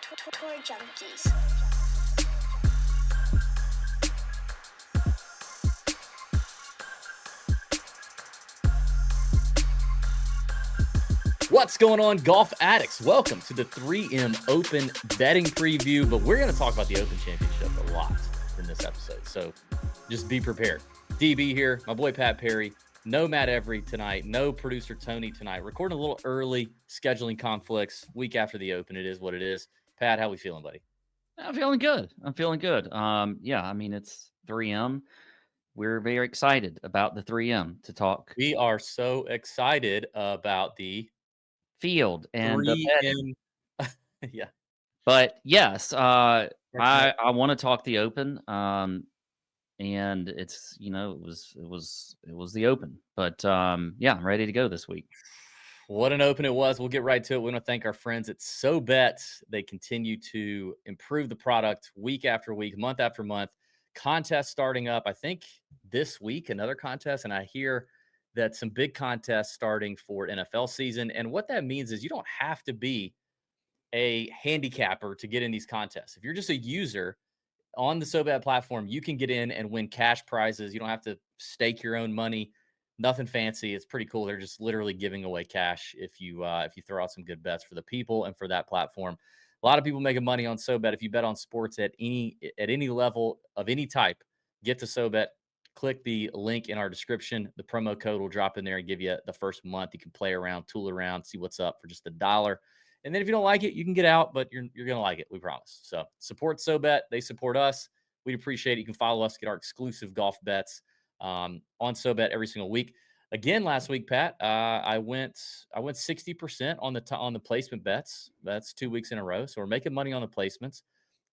Tour Junkies. What's going on, golf addicts? Welcome to the 3M Open betting preview, but we're going to talk about the Open Championship a lot in this episode, so just be prepared. DB here, my boy Pat Perry, no Matt Every tonight, no producer Tony tonight. Recording a little early, scheduling conflicts, week after the Open. It is what it is. Pat, how we feeling, buddy? I'm feeling good. It's 3M. We're very excited about the 3M to talk We are so excited about the field and the betting. 3M. Yeah. But yes, I want to talk the Open. And it's it was the Open. But I'm ready to go this week. What an Open it was. We'll get right to it. We want to thank our friends at SoBet. They continue to improve the product week after week, month after month. Contest starting up, I think, this week, another contest. And I hear that some big contests starting for NFL season. And what that means is you don't have to be a handicapper to get in these contests. If you're just a user on the SoBet platform, you can get in and win cash prizes. You don't have to stake your own money. Nothing fancy. It's pretty cool. They're just literally giving away cash if you throw out some good bets for the people and for that platform. A lot of people making money on SoBet. If you bet on sports at any level of any type, get to SoBet. Click the link in our description. The promo code will drop in there and give you the first month. You can play around, tool around, see what's up for just $1. And then if you don't like it, you can get out, but you're going to like it. We promise. So support SoBet. They support us. We'd appreciate it. You can follow us, get our exclusive golf bets on SoBet every single week. Again, last week, Pat, I went 60% on the placement bets. That's 2 weeks in a row. So we're making money on the placements.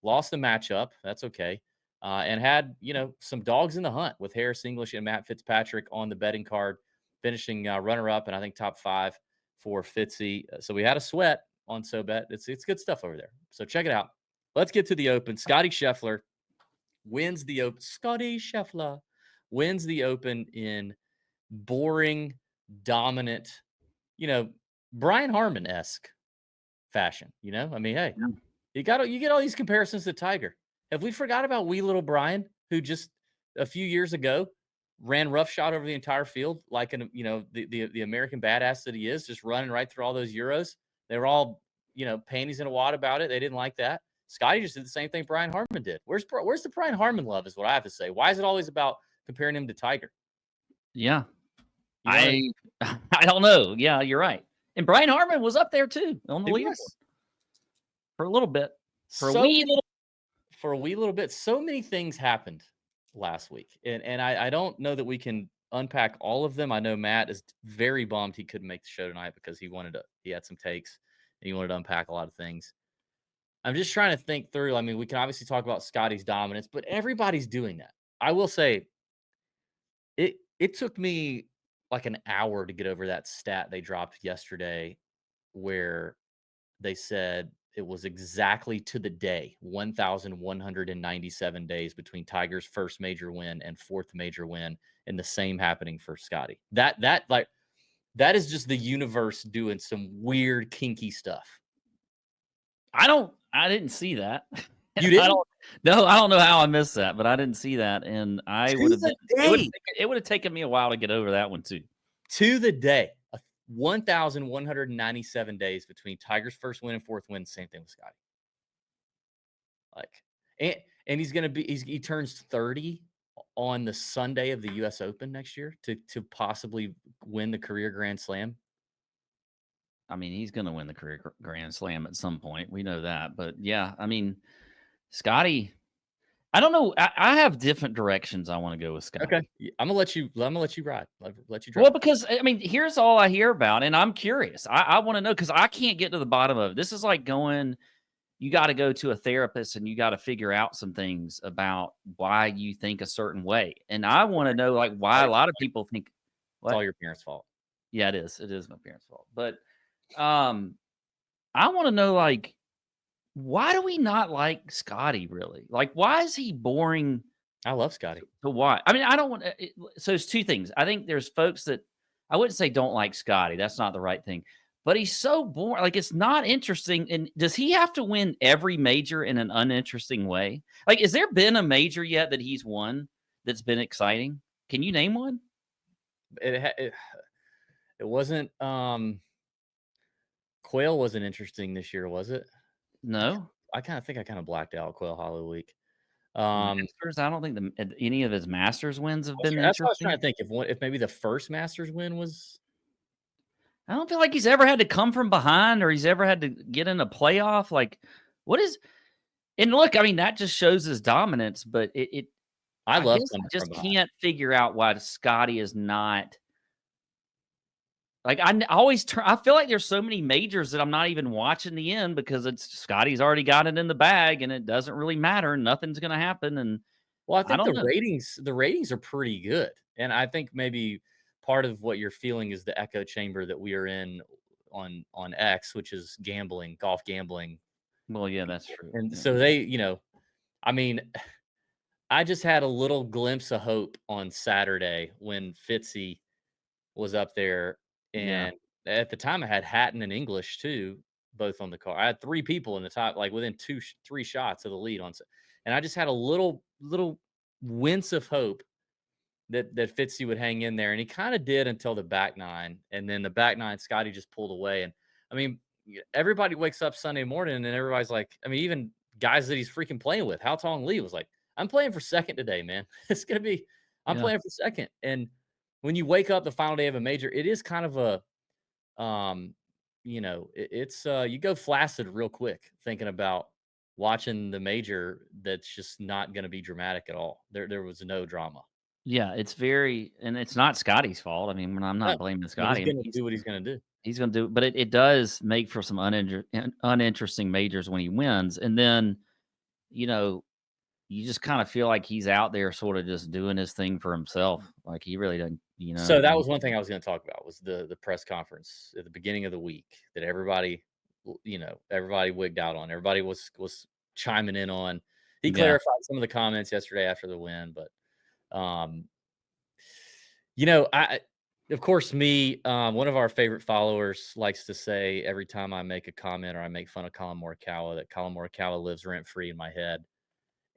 Lost the matchup. That's okay. And had, some dogs in the hunt with Harris English and Matt Fitzpatrick on the betting card, finishing runner-up and I think top 5 for Fitzy. So we had a sweat on SoBet. It's good stuff over there. So check it out. Let's get to the Open. Scottie Scheffler wins the Open. Scottie Scheffler wins the Open in boring, dominant, Brian Harmon-esque fashion. Hey, you get all these comparisons to Tiger. Have we forgot about wee little Brian, who just a few years ago ran roughshod over the entire field like the American badass that he is, just running right through all those Euros? They were all, panties in a wad about it. They didn't like that. Scottie just did the same thing Brian Harmon did. Where's the Brian Harmon love is what I have to say. Why is it always about comparing him to Tiger? Yeah. I don't know. Yeah, you're right. And Brian Harmon was up there too on the leaderboard for a little bit. For a wee little bit. So many things happened last week. And I don't know that we can unpack all of them. I know Matt is very bummed he couldn't make the show tonight because he had some takes and he wanted to unpack a lot of things. I'm just trying to think through. I mean, we can obviously talk about Scottie's dominance, but everybody's doing that. I will say it took me like an hour to get over that stat they dropped yesterday where they said it was exactly to the day 1,197 days between Tiger's first major win and fourth major win, and the same happening for Scottie. That is just the universe doing some weird, kinky stuff. I didn't see that. You didn't? I don't know how I missed that, but I didn't see that, and it would have taken me a while to get over that one too. To the day, 1,197 days between Tiger's first win and fourth win. Same thing with Scottie. And he's gonna he turns 30 on the Sunday of the U.S. Open next year to possibly win the career Grand Slam. I mean, he's going to win the career Grand Slam at some point. We know that. But yeah, I mean, Scottie, I don't know. I have different directions I want to go with Scottie. Okay. I'm going to let you ride. Let you drive. Well, because, I mean, here's all I hear about, and I'm curious. I want to know because I can't get to the bottom of it. This is like you got to go to a therapist and you got to figure out some things about why you think a certain way. And I want to know, like, why a lot of people think. It's all your parents' fault. Yeah, it is. It is my parents' fault. But I want to know, like, why do we not like Scottie really? Like, why is he boring? I love Scottie. So why? I mean, I don't want so it's two things. I think there's folks that I wouldn't say don't like Scottie. That's not the right thing. but he's so boring. Like, it's not interesting. And does he have to win every major in an uninteresting way? Like, has there been a major yet that he's won that's been exciting? Can you name one? It wasn't. Quail wasn't interesting this year, was it? No. I kind of think I kind of blacked out Quail Hollow Week. Masters? I don't think any of his Masters wins have been That's what I was trying interesting. to think. If maybe the first Masters win was. I don't feel like he's ever had to come from behind or he's ever had to get in a playoff. Like, what is and look, I mean, that just shows his dominance, but I I love guess I coming from just behind. can't figure out why Scotty is not like I always turn. I feel like there's so many majors that I'm not even watching the end because it's Scotty's already got it in the bag and it doesn't really matter. Nothing's going to happen. And Well, I I think don't know. the ratings are pretty good, and I think maybe part of what you're feeling is the echo chamber that we are in on X, which is gambling, golf gambling, Well, yeah, that's true. and Yeah. so they, I mean, I just had a little glimpse of hope on Saturday when Fitzy was up there, Yeah. and at the time I had Hatton and English too, both on the car. I had 3 people in the top, like within 3 shots of the lead and I just had a little wince of hope that Fitzy would hang in there, and he kinda did until the back 9, and then the back 9, Scotty just pulled away, and I mean, everybody wakes up Sunday morning and everybody's like, I mean, even guys that he's freaking playing with, Hao Tong Lee was like, "I'm playing for 2nd today, man. It's gonna be I'm Yeah. playing for 2nd," and when you wake up the final day of a major, it is kind of um, it's, you go flaccid real quick thinking about watching the major that's just not gonna be dramatic at all. There was no drama. Yeah. It's very, and it's not Scotty's fault. I mean, I'm No, not blaming but he's Scotty. I mean, gonna do what he's gonna do. he's going to do, but it does make for some uninteresting majors when he wins. And then, you know, you just kind of feel like he's out there sort of just doing his thing for himself. Like he really doesn't, So that was one thing I was gonna talk about was the press conference at the beginning of the week that everybody wigged out on. Everybody was chiming in on. He Yeah. clarified some of the comments yesterday after the win, but, um, I of course, one of our favorite followers likes to say every time I make a comment or I make fun of Colin Morikawa that Colin Morikawa lives rent free in my head.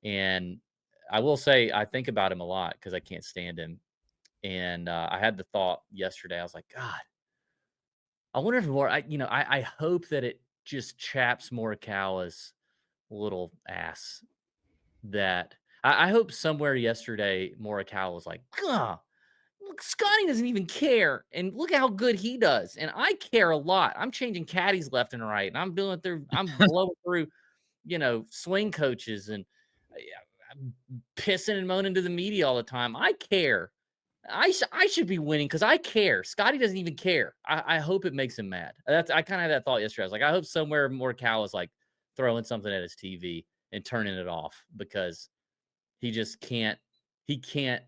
And I will say I think about him a lot because I can't stand him. And I had the thought yesterday. I was like, God, I wonder if more. I hope that it just chaps Morikawa's little ass. That I hope somewhere yesterday Morikawa was like, God, look, Scotty doesn't even care, and look how good he does, and I care a lot. I'm changing caddies left and right, and I'm blowing through, swing coaches, and I'm pissing and moaning to the media all the time. I care. I should be winning because I care. Scotty doesn't even care. I hope it makes him mad. I kind of had that thought yesterday. I was like, I hope somewhere Morikawa is like throwing something at his TV and turning it off because he just can't. He can't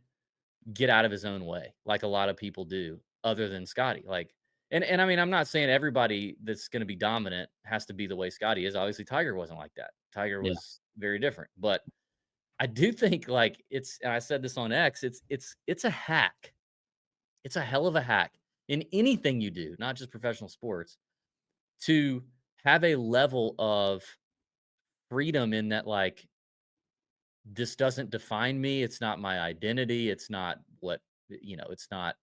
get out of his own way like a lot of people do other than Scotty. Like, and I mean, I'm not saying everybody that's going to be dominant has to be the way Scotty is. Obviously, Tiger wasn't like that. Tiger Yeah. was very different. But I do think like and I said this on X, it's a hack. It's a hell of a hack in anything you do, not just professional sports, to have a level of freedom in that like this doesn't define me. It's not my identity. It's not it's not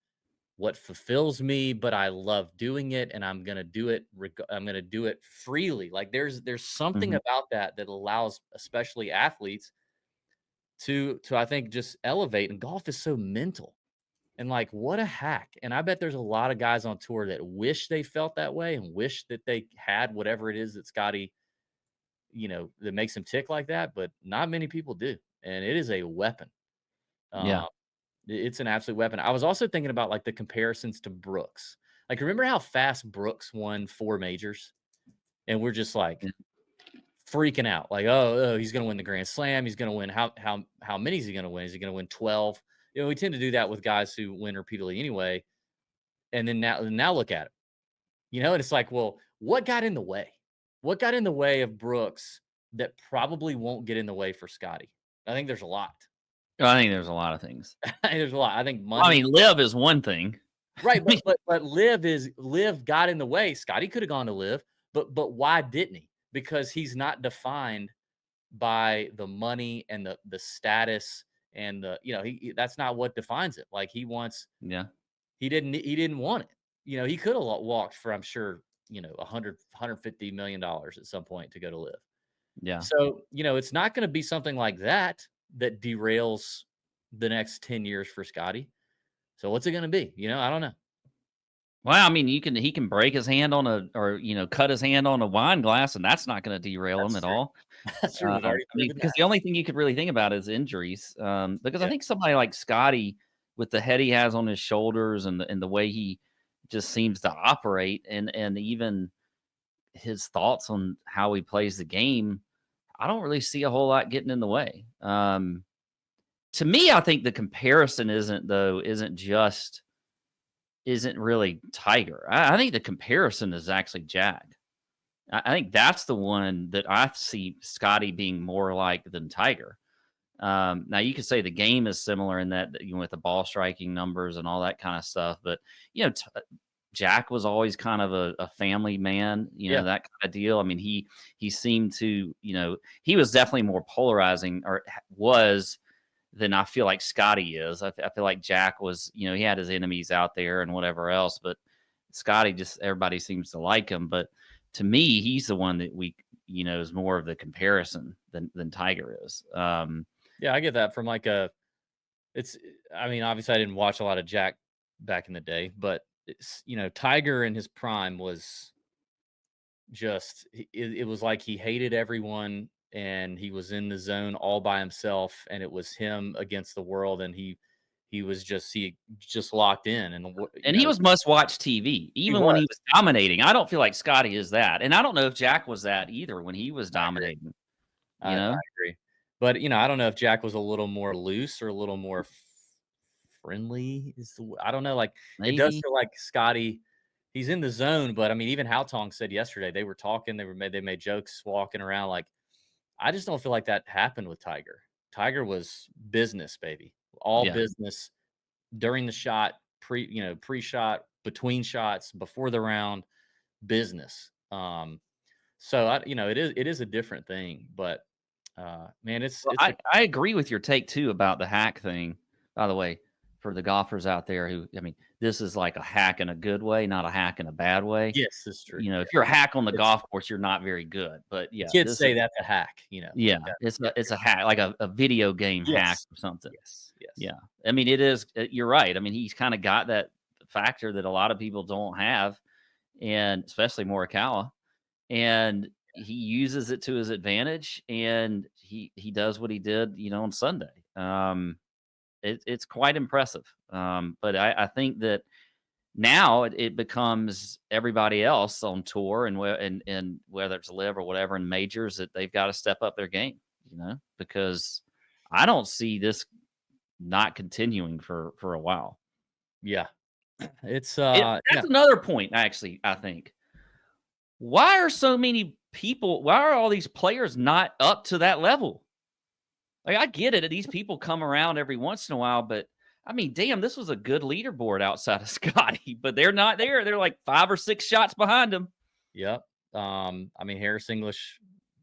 what fulfills me, but I love doing it and I'm going to do it. I'm going to do it freely. Like there's something Mhm. about that allows, especially athletes to, I think just elevate. And golf is so mental and like, what a hack. And I bet there's a lot of guys on tour that wish they felt that way and wish that they had whatever it is that Scotty, that makes him tick like that, but not many people do. And it is a weapon. Yeah. Uh, It's an absolute weapon. I was also thinking about, like, the comparisons to Brooks. Like, remember how fast Brooks won 4 majors? And we're just, like, Yeah. freaking out, like, "Oh, he's gonna win the Grand Slam. He's gonna win how many is he gonna win? Is he gonna win 12?" We tend to do that with guys who win repeatedly anyway, and then now look at it, and it's like, well, what got in the way? What got in the way of Brooks that probably won't get in the way for Scotty? I think there's a lot. I think there's a lot of things. There's a lot. I think I money. mean, live is one thing. Right, but Liv got in the way. Scottie could have gone to Liv, but why didn't he? Because he's not defined by the money and the status and that's not what defines it. Like Yeah. he didn't want it. He could have walked for, I'm sure, 150 million dollars at some point to go to Live. Yeah. So, it's not going to be something like that derails the next 10 years for Scottie. So what's it going to be? I don't know. Well, I mean, he can break his hand cut his hand on a wine glass, and that's not going to derail him That's at true. all. That's true. We've already I mean, proven because that. the only thing you could really think about is injuries. Because I Yeah. think somebody like Scottie, with the head he has on his shoulders and the way he just seems to operate, and even his thoughts on how he plays the game, I don't really see a whole lot getting in the way. To me, I think the comparison isn't really Tiger. I think the comparison is actually Jag. I think that's the one that I see Scottie being more like than Tiger. Now you could say the game is similar in that, with the ball striking numbers and all that kind of stuff, but Jack was always kind of a family man, Yeah. that kind of deal. I mean, he seemed to, he was definitely more polarizing, or was, than I feel like Scottie is. I feel like Jack was, he had his enemies out there and whatever else, but Scottie, just everybody seems to like him. But to me, he's the one that is more of the comparison than Tiger is. Yeah, I get that from I mean, obviously I didn't watch a lot of Jack back in the day, but Tiger in his prime was just, it was like he hated everyone and he was in the zone all by himself, and it was him against the world, and he just locked in, and And he was must-watch TV, he even when was. he was dominating. I don't feel like Scottie is that, and I don't know if Jack was that either when he was I agree. dominating, I agree. But, I don't know if Jack was a little more loose or a little more friendly I don't know. Like, it does Maybe. feel like Scottie, he's in the zone, but I mean, even Hao Tong said yesterday, they were talking, they made jokes walking around. Like, I just don't feel like that happened with Tiger. Tiger was business, baby. All Yeah. business during the shot, pre-shot, between shots, before the round, business. So it is a different thing, but man, Well, I agree with your take too about the hack thing, by the way, for the golfers out there who, I mean, this is like a hack in a good way, not a hack in a bad way. yes, it's true. If you're a hack on the It's golf course, you're not very good. But yeah, kids this is, say that's a hack, yeah, like that. it's a hack, like a video game hack Yes. or something. Yes. Yeah. I mean, it is, you're right. I mean, he's kind of got that factor that a lot of people don't have, and especially Morikawa. And he uses it to his advantage, and he does what he did, on Sunday. It's quite impressive. But I think that now it becomes everybody else on tour, and whether it's live or whatever in majors, that they've got to step up their game, because I don't see this not continuing for a while. Yeah. It's That's another point, actually, I think. Why are so many people, why are all these players not up to that level? Like, I get it. These people come around every once in a while, but I mean, damn, this was a good leaderboard outside of Scottie, but they're not there. They're like 5 or 6 shots behind him. Yep. I mean, Harris English,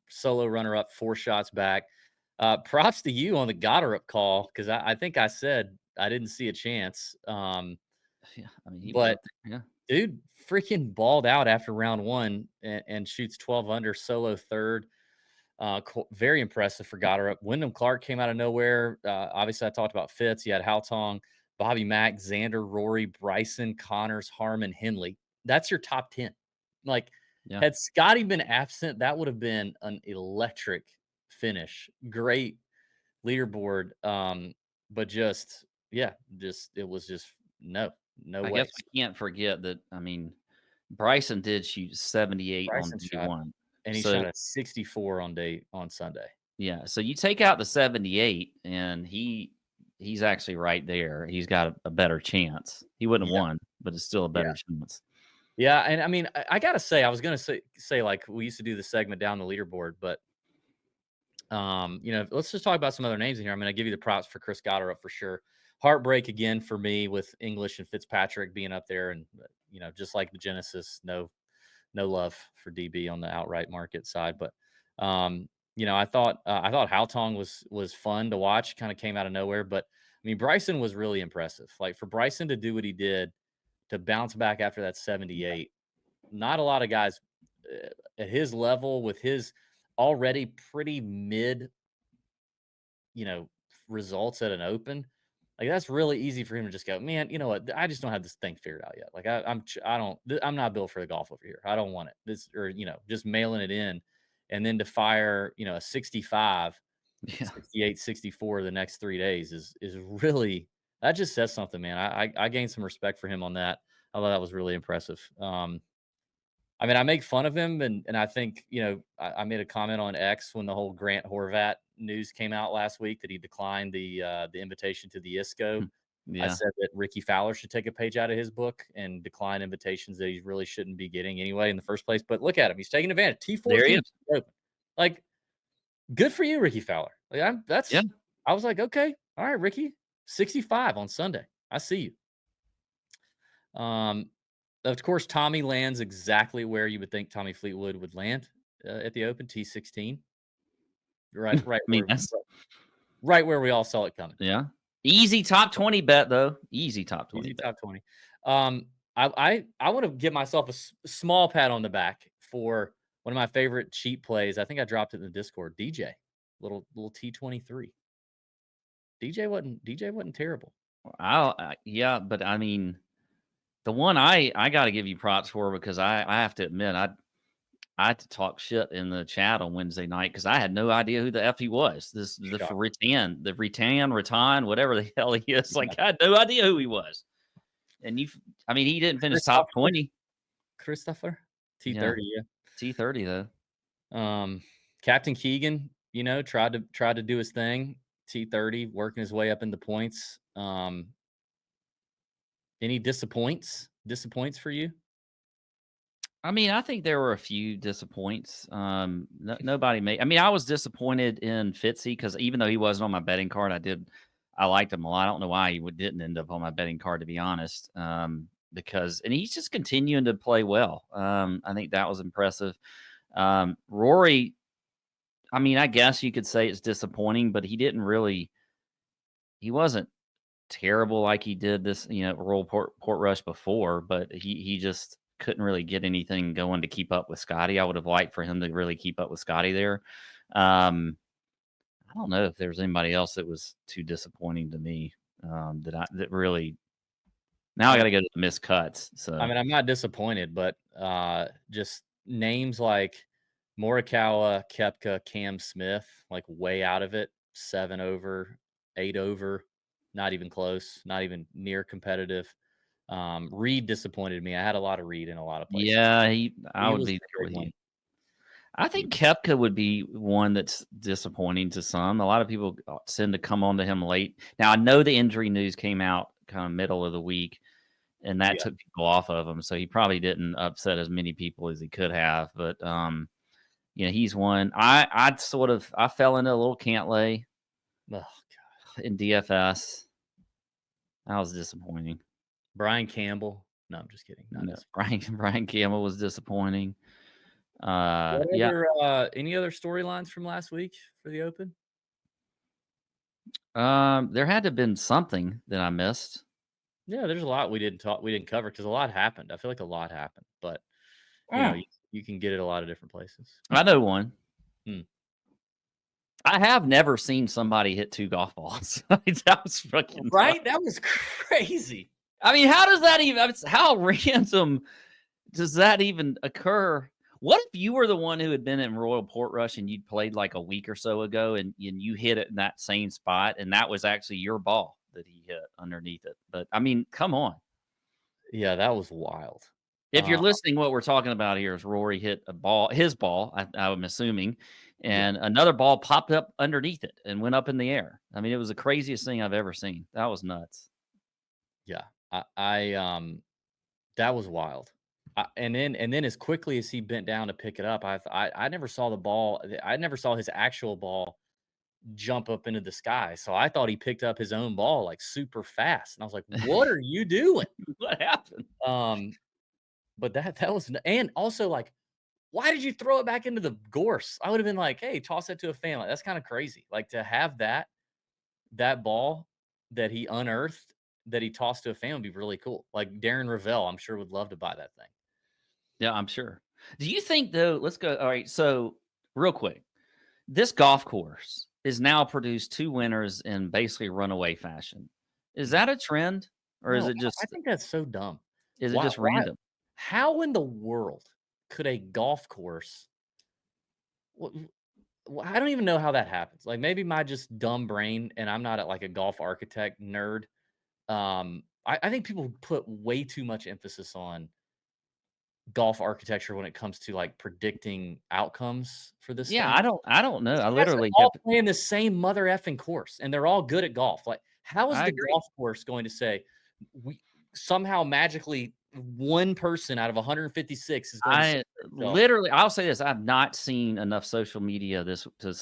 solo runner up, 4 shots back. Props to you on the Goddard call, because I think I said I didn't see a chance. Yeah, I mean, he was But up there. Yeah. dude freaking balled out after round 1 and shoots 12 under, solo third. Very impressive for Goddard. Wyndham Clark came out of nowhere. Obviously, I talked about Fitz. You had Hao Tong, Bobby Mack, Xander, Rory, Bryson, Connors, Harmon, Henley. That's your top 10. Like, Yeah. had Scottie been absent, that would have been an electric finish. Great leaderboard. But it was just no I way. guess we can't forget that, I mean, Bryson did shoot 78 on Bryson day shot, 1. and he So, shot a 64 on Sunday. yeah, so you take out the 78, and he's actually right there. He's got a better chance. He wouldn't have Yeah. won, but it's still a better chance. Yeah, and I mean, I gotta say, I was gonna say like we used to do the segment down the leaderboard, but let's just talk about some other names in here. I mean, I give you the props for Chris Goddard for sure. heartbreak again for me with English and Fitzpatrick being up there, and just like the Genesis, no love for DB on the outright market side. But I thought Haotong was fun to watch. Kind of came out of nowhere, but I mean Bryson was really impressive. Like for Bryson to do what he did, to bounce back after that 78, not a lot of guys at his level with his already pretty mid, you know, results at an Open. Like that's really easy for him to just go, man. You know what? I just don't have this thing figured out yet. Like I'm not built for the golf over here. I don't want it. This or just mailing it in, and then to fire a 65, Yeah. 68, 64 the next 3 days is really that just says something, man. I gained some respect for him on that. I thought that was really impressive. I mean, I make fun of him, and I think I made a comment on X when the whole Grant Horvat news came out last week that he declined the invitation to the ISCO. I Yeah. said that Ricky Fowler should take a page out of his book and decline invitations that he really shouldn't be getting anyway in the first place. But look at him; he's taking advantage. There he T14 is. open, like good for you, Ricky Fowler. Like Yeah. I was like, okay, all right, Ricky, 65 on Sunday. I see you. Of course, Tommy lands exactly where you would think Tommy Fleetwood would land at the Open, T16. Right, I mean, that's right where we all saw it coming. yeah. Easy top 20 bet though. Easy top 20 Easy bet. top 20. I want to give myself a small pat on the back for one of my favorite cheap plays. I think I dropped it in the Discord. DJ, little T23. DJ wasn't terrible. Yeah, but I mean, the one I got to give you props for because I have to admit I had to talk shit in the chat on Wednesday night because I had no idea who the f he was. The Rattan, whatever the hell he is. Like I had no idea who he was. And I mean, he didn't finish top 20. Christopher T30, yeah. T30 though. Captain Keegan, tried to do his thing. T30, working his way up in the points. Any disappoints for you? I mean, I think there were a few disappoints. Nobody made. I mean, I was disappointed in Fitzy because even though he wasn't on my betting card, I liked him a lot. I don't know why he didn't end up on my betting card, to be honest. Because he's just continuing to play well. I think that was impressive. Rory, I mean, I guess you could say it's disappointing, but he wasn't terrible like he did this, Royal Portrush before, but he just couldn't really get anything going to keep up with Scottie. I would have liked for him to really keep up with Scottie there. I don't know if there was anybody else that was too disappointing to me. That really. Now I got to go to the missed cuts. So I mean, I'm not disappointed, but just names like Morikawa, Koepka, Cam Smith, like way out of it. 7 over, 8 over, not even close, not even near competitive. Reed disappointed me. I had a lot of Reed in a lot of places. Yeah, I would be there with you. I think Koepka would be one that's disappointing to some. A lot of people tend to come on to him late. Now, I know the injury news came out kind of middle of the week, and that took people off of him. So he probably didn't upset as many people as he could have. But, he's one. I fell into a little Cantlay in DFS. That was disappointing. Brian Campbell. No, I'm just kidding. No, Brian Campbell was disappointing. Any other storylines from last week for the Open? There had to have been something that I missed. Yeah, there's a lot we didn't cover because a lot happened. I feel like a lot happened, but you can get it a lot of different places. I know one. I have never seen somebody hit 2 golf balls. That was fucking right. That was crazy. I mean, how does that even? How random does that even occur? What if you were the one who had been in Royal Portrush and you'd played like a week or so ago and you hit it in that same spot and that was actually your ball that he hit underneath it? But I mean, come on. Yeah, that was wild. If you're listening, what we're talking about here is Rory hit his ball, I'm assuming, and another ball popped up underneath it and went up in the air. I mean, it was the craziest thing I've ever seen. That was nuts. Yeah, that was wild. And then as quickly as he bent down to pick it up, I never saw the ball. I never saw his actual ball jump up into the sky. So I thought he picked up his own ball like super fast, and I was like, "What are you doing?" What happened? Um, but that was, and also like, why did you throw it back into the gorse? I would have been like, "Hey, toss that to a fan." Like, that's kind of crazy. Like to have that ball that he unearthed that he tossed to a fan would be really cool. Like Darren Ravel, I'm sure would love to buy that thing. Yeah, I'm sure. Do you think though? Let's go. All right. So real quick, this golf course is now produced 2 winners in basically runaway fashion. Is Mhm. that a trend, or No, I think that's so dumb. is it Why? just Why? random? How in the world could a golf course? wh- I don't even know how that happens. Like maybe my just dumb brain, and I'm not like a golf architect nerd. I think people put way too much emphasis on golf architecture when it comes to like predicting outcomes for this Yeah, thing. I don't know. These I guys are literally have all playing the same mother effing course, and they're all good at golf. Like, how is I the agree. golf course going to say we somehow magically one person out of 156 is going to I separate themselves? literally I'll say this, I've not seen enough social media this to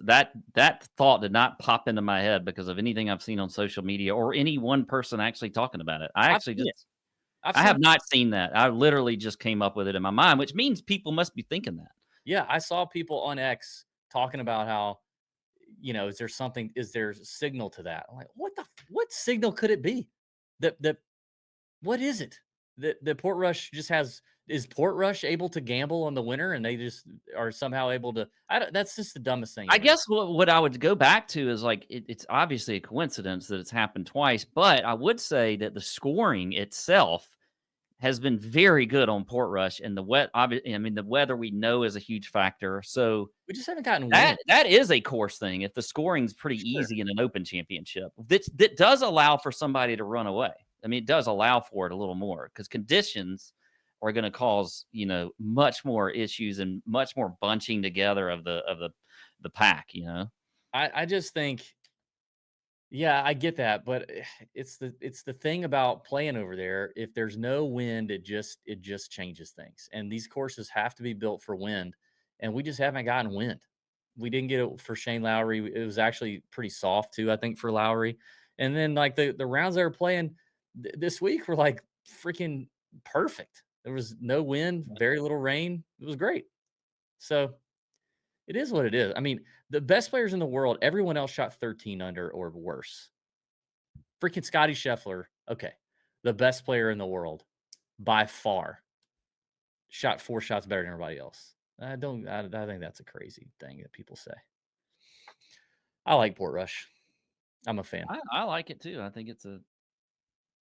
that thought did not pop into my head because of anything I've seen on social media or any one person actually talking about it. I I've actually seen it. just I've I seen have it. not seen that. I literally just came up with it in my mind, which means people must be thinking that. Yeah, I saw people on X talking about how, is there something? Is there signal to that? I'm like, what signal could it be? That what is it? That Portrush just has is Portrush able to gamble on the winner and they just are somehow able to I don't that's just the dumbest thing I ever. guess what I would go back to is like it's obviously a coincidence that it's happened twice, but I would say that the scoring itself has been very good on Portrush, and the I mean, the weather we know is a huge factor. So We just haven't gotten that wind. that is a course thing. If the scoring's pretty Sure. easy in an Open Championship, that does allow for somebody to run away. I mean, it does allow for it a little more because conditions are going to cause much more issues and much more bunching together of the pack. I just think, yeah, I get that, but it's the thing about playing over there. If there's no wind, it just changes things. And these courses have to be built for wind, and we just haven't gotten wind. We didn't get it for Shane Lowry. It was actually pretty soft too, I think, for Lowry. And then like the rounds they were playing this week were like freaking perfect. There was no wind, very little rain. It was great. So it is what it is. I mean, the best players in the world, everyone else shot 13 under or worse. Freaking Scottie Scheffler, okay, the best player in the world by far, shot 4 shots better than everybody else. I think that's a crazy thing that people say. I like Portrush. I'm a fan. I like it too. I think it's a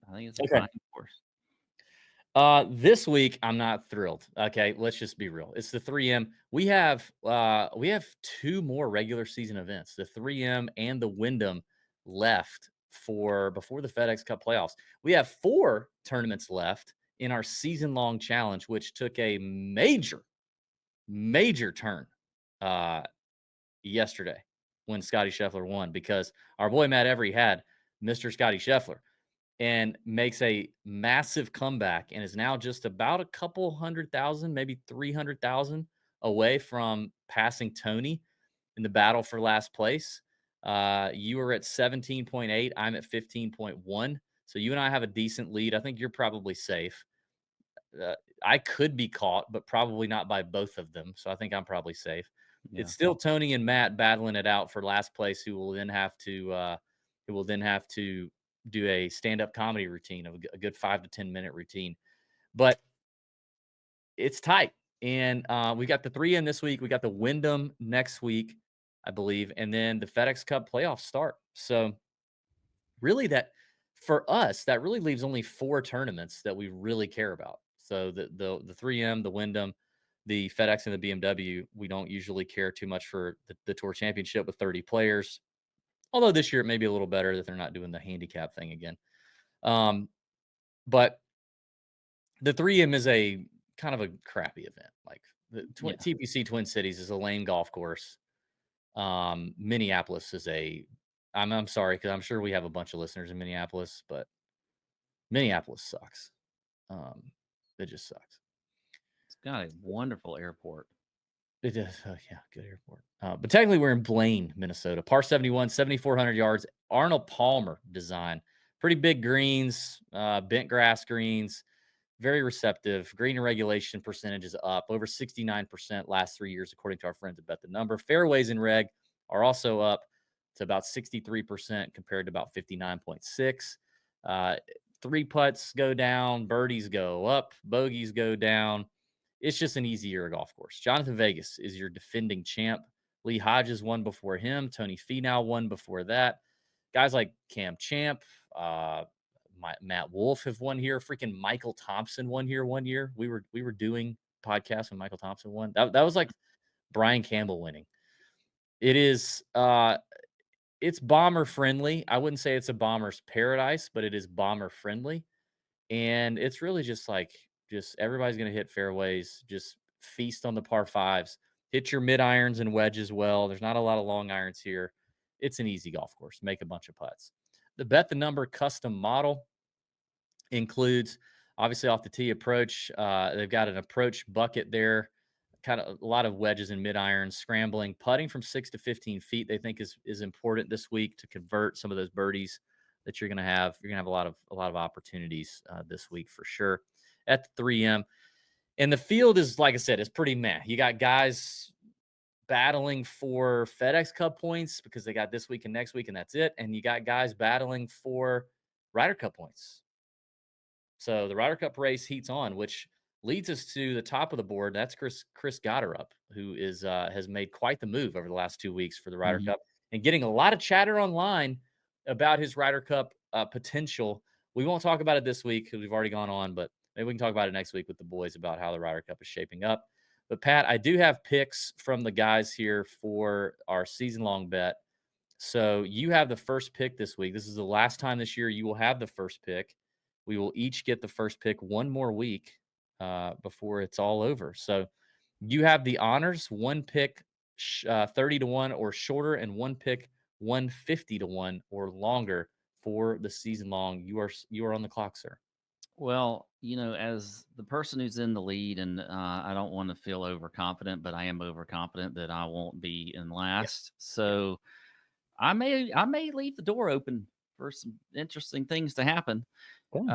Okay. fine course. This week I'm not thrilled. Okay, let's just be real. It's the 3M. We have 2 more regular season events, the 3M and the Wyndham left for before the FedEx Cup playoffs. We have 4 tournaments left in our season-long challenge, which took a major turn uh yesterday when Scottie Scheffler won because our boy Matt Every had Mr. Scottie Scheffler and makes a massive comeback and is now just about a couple 100,000, maybe 300,000 away from passing Tony in the battle for last place. You are at 17.8. I'm at 15.1. So you and I have a decent lead. I think you're probably safe. I could be caught, but probably not by both of them. So I think I'm probably safe. Yeah. It's still Tony and Matt battling it out for last place, who will then have to do a stand-up comedy routine of a good 5 to 10 minute routine. But it's tight, and we got the 3 in this week. We got the Wyndham next week, I believe, and then the FedEx Cup playoffs start. So really, that for us, that really leaves only 4 tournaments that we really care about. So the 3M, the Wyndham, the FedEx, and the BMW. We don't usually care too much for the Tour Championship with 30 players. Although this year it may be a little better that they're not doing the handicap thing again. Um, but the 3M is a kind of a crappy event. Like the Yeah. TPC Twin Cities is a lame golf course. Minneapolis is a. I'm sorry because I'm sure we have a bunch of listeners in Minneapolis, but Minneapolis sucks. It just sucks. It's got a wonderful airport. It is. Oh, yeah, good airport. But technically, we're in Blaine, Minnesota. Par 71, 7,400 yards. Arnold Palmer design. Pretty big greens, bent grass greens, very receptive. Green regulation percentage is up over 69% last 3 years, according to our friends at Bet the Number. Fairways in reg are also up to about 63% compared to about 59.6. Three putts go down, birdies go up, bogeys go down. It's just an easier golf course. Jonathan Vegas is your defending champ. Lee Hodges won before him. Tony Finau won before that. Guys like Cam Champ, Matt Wolf have won here. Freaking Michael Thompson won here one year. We were doing podcasts when Michael Thompson won. That was like Brian Campbell winning. It is it's bomber friendly. I wouldn't say it's a bomber's paradise, but it is bomber friendly. And it's really just everybody's going to hit fairways, just feast on the par fives, hit your mid irons and wedges well. There's not a lot of long irons here. It's an easy golf course. Make a bunch of putts. The Bet the Number custom model includes, obviously, off the tee approach. They've got an approach bucket there, kind of a lot of wedges and mid irons, scrambling, putting from 6 to 15 feet. They think is important this week to convert some of those birdies that you're going to have. You're going to have a lot of opportunities this week for sure at the 3M. And the field is, like I said, is pretty meh. You got guys battling for FedEx Cup points because they got this week and next week, and that's it. And you got guys battling for Ryder Cup points. So the Ryder Cup race heats on, which leads us to the top of the board. That's Chris Gotterup, who is has made quite the move over the last 2 weeks for the Ryder Cup and getting a lot of chatter online about his Ryder Cup potential. We won't talk about it this week because we've already gone on, but maybe we can talk about it next week with the boys about how the Ryder Cup is shaping up. But Pat, I do have picks from the guys here for our season-long bet. So you have the first pick this week. This is the last time this year you will have the first pick. We will each get the first pick one more week before it's all over. So you have the honors, one pick 30 to 1 or shorter, and one pick 150 to 1 or longer for the season long. You are on the clock, sir. Well, as the person who's in the lead, and I don't want to feel overconfident, but I am overconfident that I won't be in last. Yeah. So I may leave the door open for some interesting things to happen. So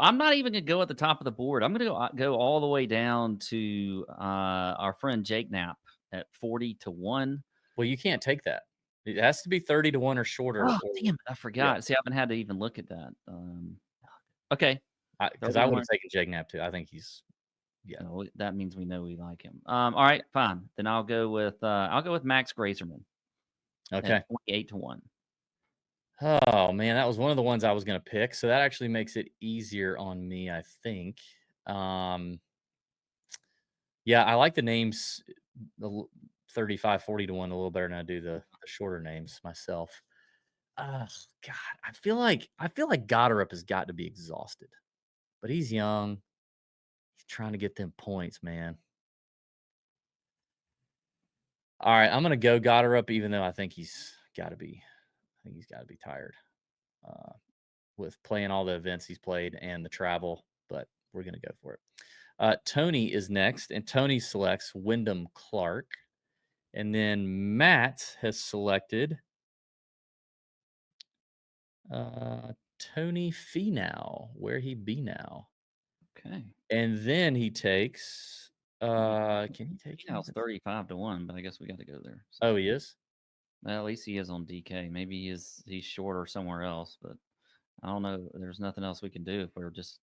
I'm not even going to go at the top of the board. I'm going to go all the way down to our friend Jake Knapp at 40 to 1. Well, you can't take that. It has to be 30 to 1 or shorter. Oh, damn it. I forgot. Yeah. See, I haven't had to even look at that. Okay. Because I would have taken Jake Knapp too. I think he's, yeah. No, that means we know we like him. All right, fine. Then I'll go with Max Grazerman. Okay. 28 to 1. Oh man, that was one of the ones I was going to pick. So that actually makes it easier on me, I think. Yeah, I like the names, the 35, 40 to 1 a little better than I do the shorter names myself. Oh God, I feel like Gotterup has got to be exhausted, but he's young. He's trying to get them points, man. All right, I'm gonna go Gotterup, even though I think he's got to be tired with playing all the events he's played and the travel. But we're gonna go for it. Tony is next, and Tony selects Wyndham Clark, and then Matt has selected Tony Finau. Where he be now? Okay. And then he takes can he take Finau's 35 to 1, but I guess we got to go there. So. Oh, he is? Well, at least he is on DK. Maybe he's shorter somewhere else, but I don't know. There's nothing else we can do if we're just.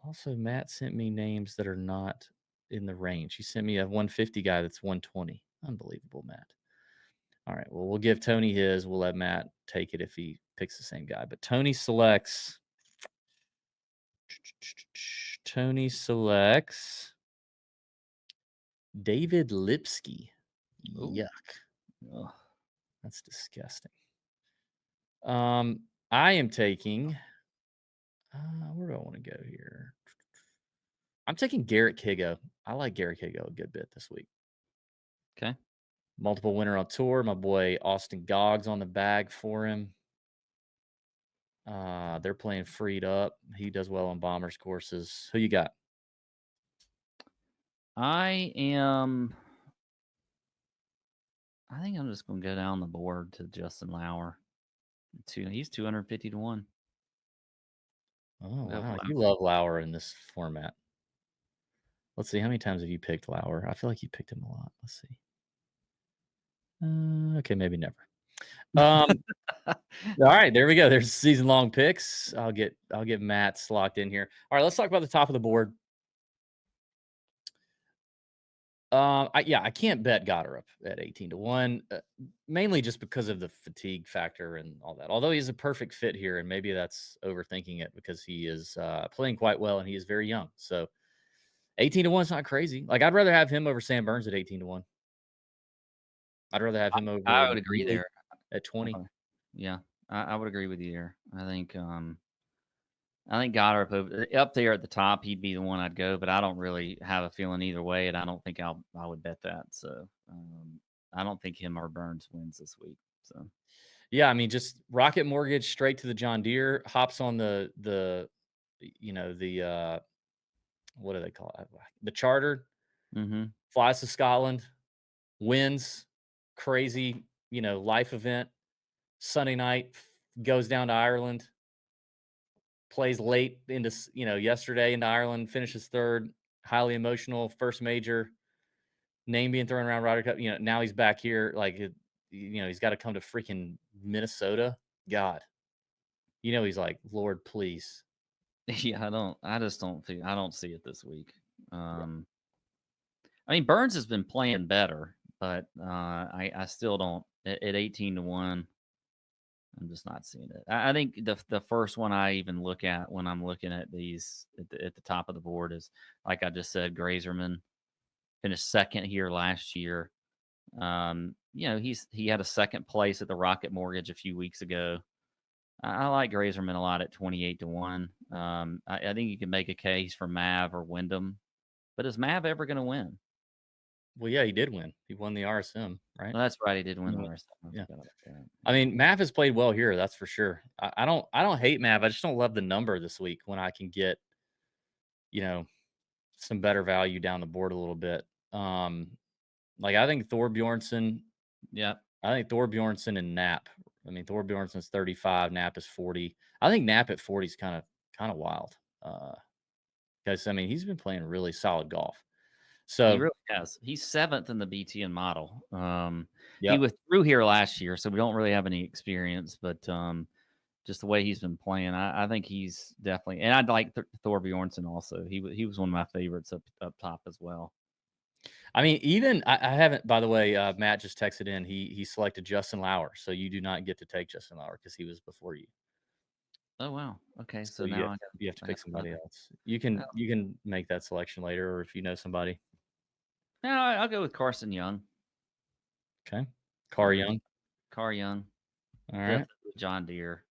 Also, Matt sent me names that are not in the range. He sent me a 150 guy that's 120. Unbelievable, Matt. All right. Well, we'll give Tony his. We'll let Matt take it if he picks the same guy. But Tony selects David Lipsky. Ooh. Yuck. Ugh, that's disgusting. I am taking. Where do I want to go here? I'm taking Garrett Kigo. I like Garrett Kigo a good bit this week. Okay. Multiple winner on tour. My boy Austin Goggs on the bag for him. They're playing freed up. He does well on Bombers courses. Who you got? I think I'm just gonna go down the board to Justin Lauer. He's 250 to 1. Oh, Go for wow. Lauer. You love Lauer in this format. Let's see. How many times have you picked Lauer? I feel like you picked him a lot. Let's see. Okay, maybe never. All right, there we go. There's season-long picks. I'll get Matt's locked in here. All right, let's talk about the top of the board. I can't bet Goddard at 18 to 1, mainly just because of the fatigue factor and all that. Although he's a perfect fit here, and maybe that's overthinking it because he is playing quite well and he is very young. So 18 to 1 is not crazy. Like, I'd rather have him over Sam Burns at 18 to 1. I'd rather have him I over would agree Neely there. at 20. Yeah, I would agree with you there. I think Goddard up there at the top, he'd be the one I'd go, but I don't really have a feeling either way, and I don't think I would bet that. So I don't think him or Burns wins this week. So Yeah, I mean, just Rocket Mortgage straight to the John Deere, hops on the what do they call it? The charter, flies to Scotland, wins, crazy, life event. Sunday night, goes down to Ireland, plays late into, yesterday into Ireland, finishes third, highly emotional, first major, name being thrown around Ryder Cup. Now he's back here. Like, he's got to come to freaking Minnesota. God, he's like, Lord, please. yeah, I just don't think I don't see it this week. Yeah. I mean, Burns has been playing better, but I still don't at 18 to 1. I'm just not seeing it. I think the first one I even look at when I'm looking at these at the top of the board is, like I just said, Grazerman finished second here last year. He had a second place at the Rocket Mortgage a few weeks ago. I like Grazerman a lot at 28 to 1. I think you can make a case for Mav or Wyndham, but is Mav ever going to win? Well, yeah, he did win. He won the RSM, right? Well, that's right. He did win the Yeah. RSM. Yeah. Yeah. I mean, Mav has played well here, that's for sure. I don't hate Mav. I just don't love the number this week when I can get, some better value down the board a little bit. Like, I think Thor Bjornsson. Yeah. I think Thor Bjornsson and Knapp. I mean, Thor Bjornsson's 35, Knapp is 40. I think Knapp at 40 is kind of wild. Because I mean, he's been playing really solid golf. He So really has. He's 7th in the BTN model. He yep. withdrew here last year, so we don't really have any experience, but just the way he's been playing, I think he's definitely. And I'd like Thor Bjornsson also. He was one of my favorites up top as well. I mean, even I haven't. By the way, Matt just texted in. He selected Justin Lauer, so you do not get to take Justin Lauer because he was before you. Oh wow. Okay, So so now you have to pick somebody else. You can make that selection later, or if you know somebody. No, I'll go with Carson Young. Okay, Carr Young. Carr Young. All right, John Deere.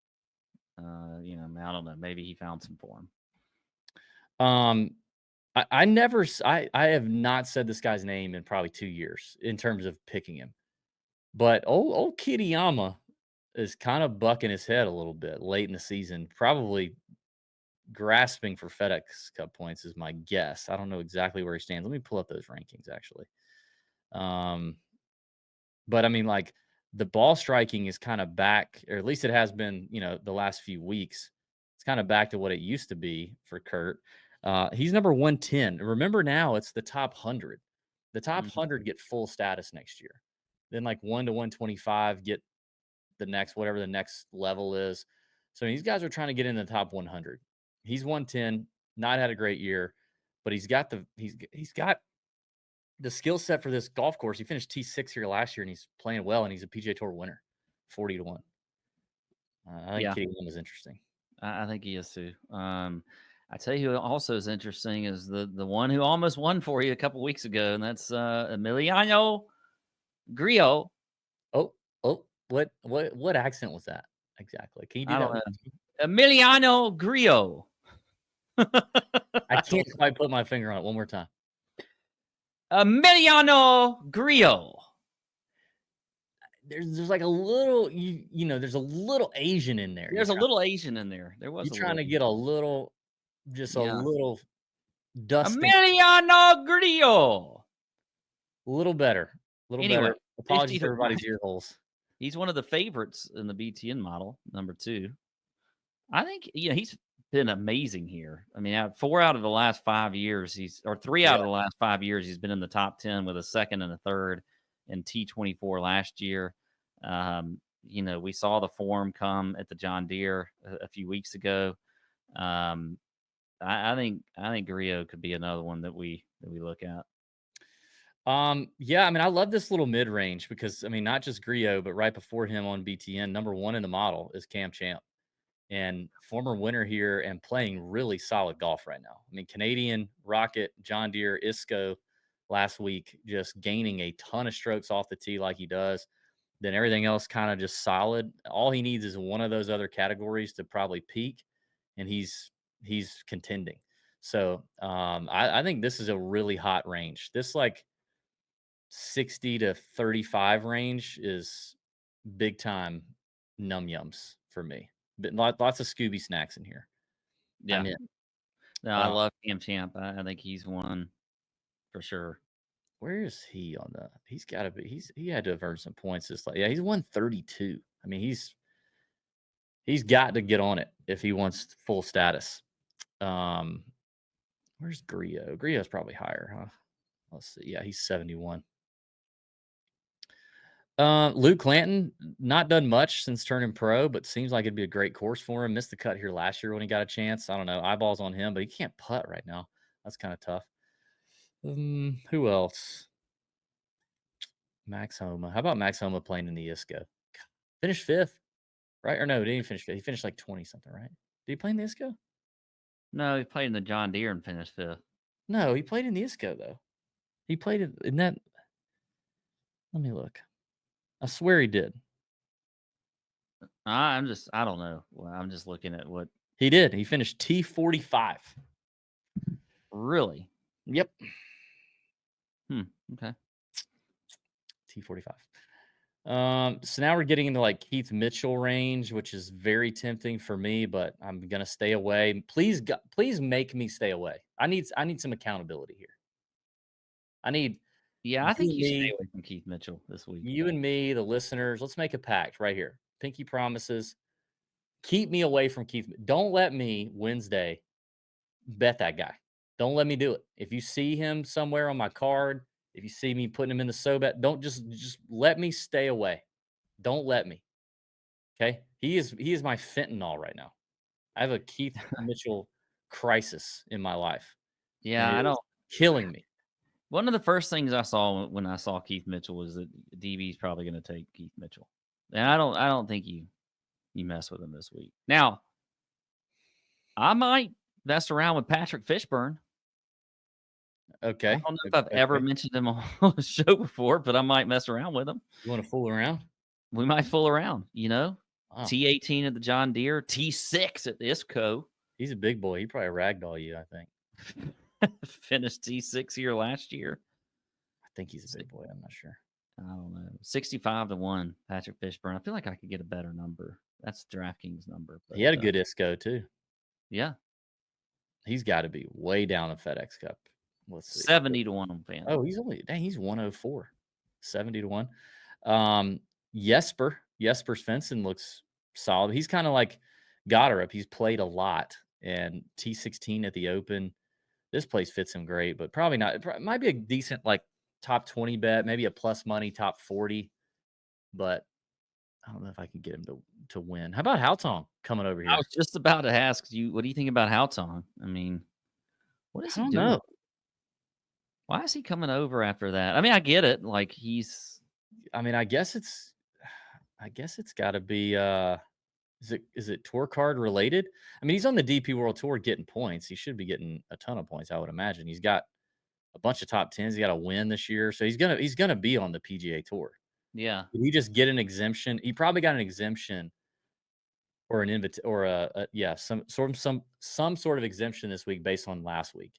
I don't know. Maybe he found some form. I have not said this guy's name in probably 2 years in terms of picking him, but old Kitayama is kind of bucking his head a little bit late in the season, probably grasping for FedEx Cup points is my guess. I don't know exactly where he stands. Let me pull up those rankings actually. But I mean, like, the ball striking is kind of back, or at least it has been, the last few weeks. It's kind of back to what it used to be for Kurt. He's number 110. Remember, now it's the top 100. The top 100 get full status next year. Then, like, 1 to 125 get the next, whatever the next level is. So these guys are trying to get in the top 100. He's 110, not had a great year, but he's got the skill set for this golf course. He finished T6 here last year, and he's playing well, and he's a PGA Tour winner, 40 to 1. I think Kitty One is interesting. I think he is too. I tell you who also is interesting is the one who almost won for you a couple weeks ago, and that's Emiliano Grillo. Oh, what accent was that exactly? Can you do that? Emiliano Grillo. I can't quite put my finger on it. One more time. Emiliano Grillo. There's like a little, there's a little Asian in there. There's a little Asian in there. There was. You're trying to get a little, just a little Dusting. Emiliano Grillo. A little better. A little Anyway, better. Apologies 50 to to 1. everybody's ear holes. He's one of the favorites in the BTN model, number 2. I think, he's been amazing here. I mean, 4 out of the last 5 years, 3 out Yeah. of the last 5 years, he's been in the top 10 with a second and a third in T24 last year. We saw the form come at the John Deere a few weeks ago. I think Grillo could be another one that we look at. Yeah, I mean, I love this little mid range because I mean, not just Grillo, but right before him on BTN, number 1 in the model is Cam Champ, and former winner here and playing really solid golf right now. I mean, Canadian, Rocket, John Deere, Isco last week, just gaining a ton of strokes off the tee like he does. Then everything else kind of just solid. All he needs is one of those other categories to probably peak, and he's contending. So I think this is a really hot range. This like 60 to 35 range is big time num yums for me. But lots of Scooby snacks in here. Yeah. I'm in. No, I love Cam Champ. I think he's one for sure. Where is he on the? He's got to be. He had to have earned some points this. Yeah, he's 132. I mean, he's got to get on it if he wants full status. Where's Grillo? Grillo's probably higher, huh? Let's see. Yeah, he's 71. Luke Clanton, not done much since turning pro, but seems like it'd be a great course for him. Missed the cut here last year when he got a chance. I don't know, eyeballs on him, but he can't putt right now. That's kind of tough. Who else? Max Homa. How about Max Homa playing in the ISCO? Finished 5th, right? Or no, he didn't finish 5th. He finished like 20 something, right? Did he play in the ISCO? No, he played in the John Deere and finished 5th. No, he played in the ISCO though. He played in that. Let me look. I swear he did. I don't know. Well, I'm just looking at what he did. He finished T45. Really? Yep. Okay. T45. So now we're getting into like Keith Mitchell range, which is very tempting for me, but I'm gonna stay away. Please make me stay away. I need some accountability here. I need I think you stay away from Keith Mitchell this week. You and me, the listeners, let's make a pact right here. Pinky promises. Keep me away from Keith. Don't let me Wednesday bet that guy. Don't let me do it. If you see him somewhere on my card, if you see me putting him in the so bet, don't just let me stay away. Don't let me. Okay? He is my fentanyl right now. I have a Keith Mitchell crisis in my life. Yeah, I don't killing me. One of the first things I saw when I saw Keith Mitchell was that DB's probably going to take Keith Mitchell. And I don't think you mess with him this week. Now, I might mess around with Patrick Fishburne. Okay. I don't know if I've ever mentioned him on the show before, but I might mess around with him. You want to fool around? We might fool around, Wow. T18 at the John Deere, T6 at the ISCO. He's a big boy. He probably ragdoll you, I think. Finished T6 here last year. I think he's a big boy. I'm not sure. I don't know. 65 to 1, Patrick Fishburne. I feel like I could get a better number. That's DraftKings number. But, he had a good ISCO too. Yeah. He's got to be way down the FedEx Cup. Let's see. 70 to 1 on fan. Oh, he's 104. 70 to 1. Jesper Svensson looks solid. He's kind of like Goddard. He's played a lot, and T16 at the Open. This place fits him great, but probably not. It might be a decent like top 20 bet, maybe a plus money top 40, but I don't know if I can get him to win. How about Hautong coming over here? I was just about to ask you, what do you think about Hautong? I mean, what is he doing? Know. Why is he coming over after that? I mean, I get it. Like I guess it's got to be. Is it tour card related? I mean, he's on the DP World Tour getting points. He should be getting a ton of points, I would imagine. He's got a bunch of top 10s. He got a win this year, so he's gonna be on the PGA Tour. Yeah. Did he just get an exemption? He probably got an exemption or an some sort of exemption this week based on last week.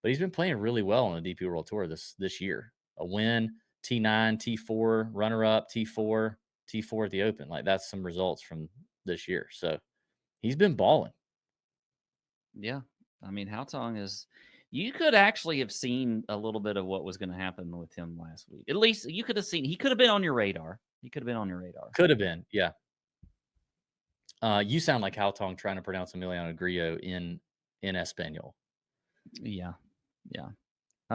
But he's been playing really well on the DP World Tour this year. A win, T9, T4, runner up, T4 at the Open. Like that's some results from this year. So he's been balling. Yeah. I mean, Hautong is, You could actually have seen a little bit of what was going to happen with him last week. At least you could have seen. He could have been on your radar. He could have been on your radar. Could have been, yeah. You sound like Hal Tong trying to pronounce Emiliano Grillo in Espanol. Yeah, yeah. Oh,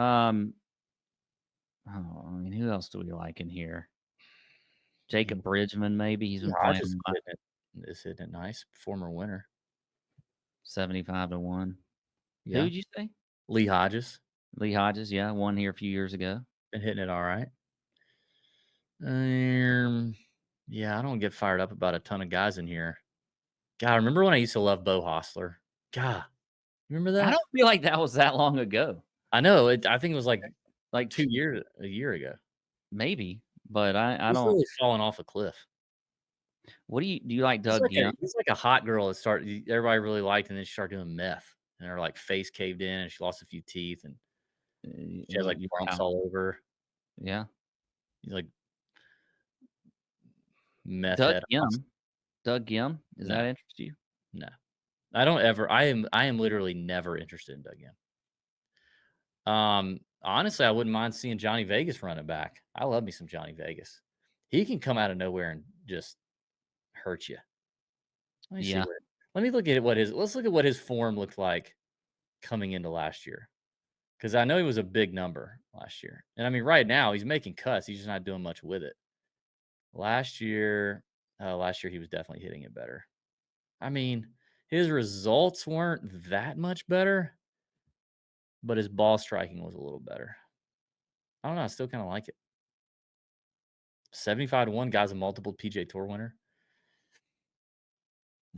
I mean, who else do we like in here? Jacob Bridgman, maybe he's been playing. Is it nice? Former winner, 75-1. Yeah. Who did you say? Lee Hodges. Lee Hodges, yeah, won here a few years ago. Been hitting it all right. Yeah, I don't get fired up about a ton of guys in here. God, remember when I used to love Bo Hostler? God, remember that? I don't feel like that was that long ago. I know. I think it was like a year ago. Maybe, but I He's don't. really falling off a cliff. What do you like, Doug? He's like a hot girl that everybody really liked, and then she started doing meth, and her like face caved in, and she lost a few teeth, and she had like bumps all over. Yeah, he's like meth Doug head. Gim. Doug Gim. Does that interest you? No, I don't ever. I am literally never interested in Doug Gim. Honestly, I wouldn't mind seeing Johnny Vegas run it back. I love me some Johnny Vegas. He can come out of nowhere and just hurt you. Let me look at let's look at what his form looked like coming into last year. Because I know he was a big number last year. And I mean, right now he's making cuts. He's just not doing much with it. Last year he was definitely hitting it better. I mean, his results weren't that much better, but his ball striking was a little better. I don't know. I still kind of like it. 75-1, guy's a multiple PGA Tour winner.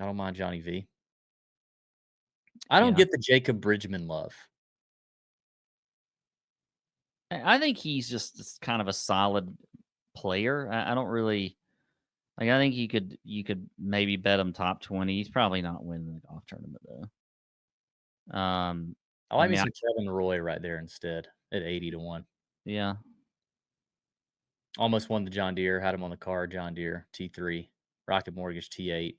I don't mind Johnny V. I don't get the Jacob Bridgman love. I think he's just kind of a solid player. I don't really like. I think you could maybe bet him top 20. He's probably not winning the golf tournament though. I like me some Kevin Roy right there instead at 80-1. Yeah. Almost won the John Deere. Had him on the card. John Deere T3, Rocket Mortgage T8.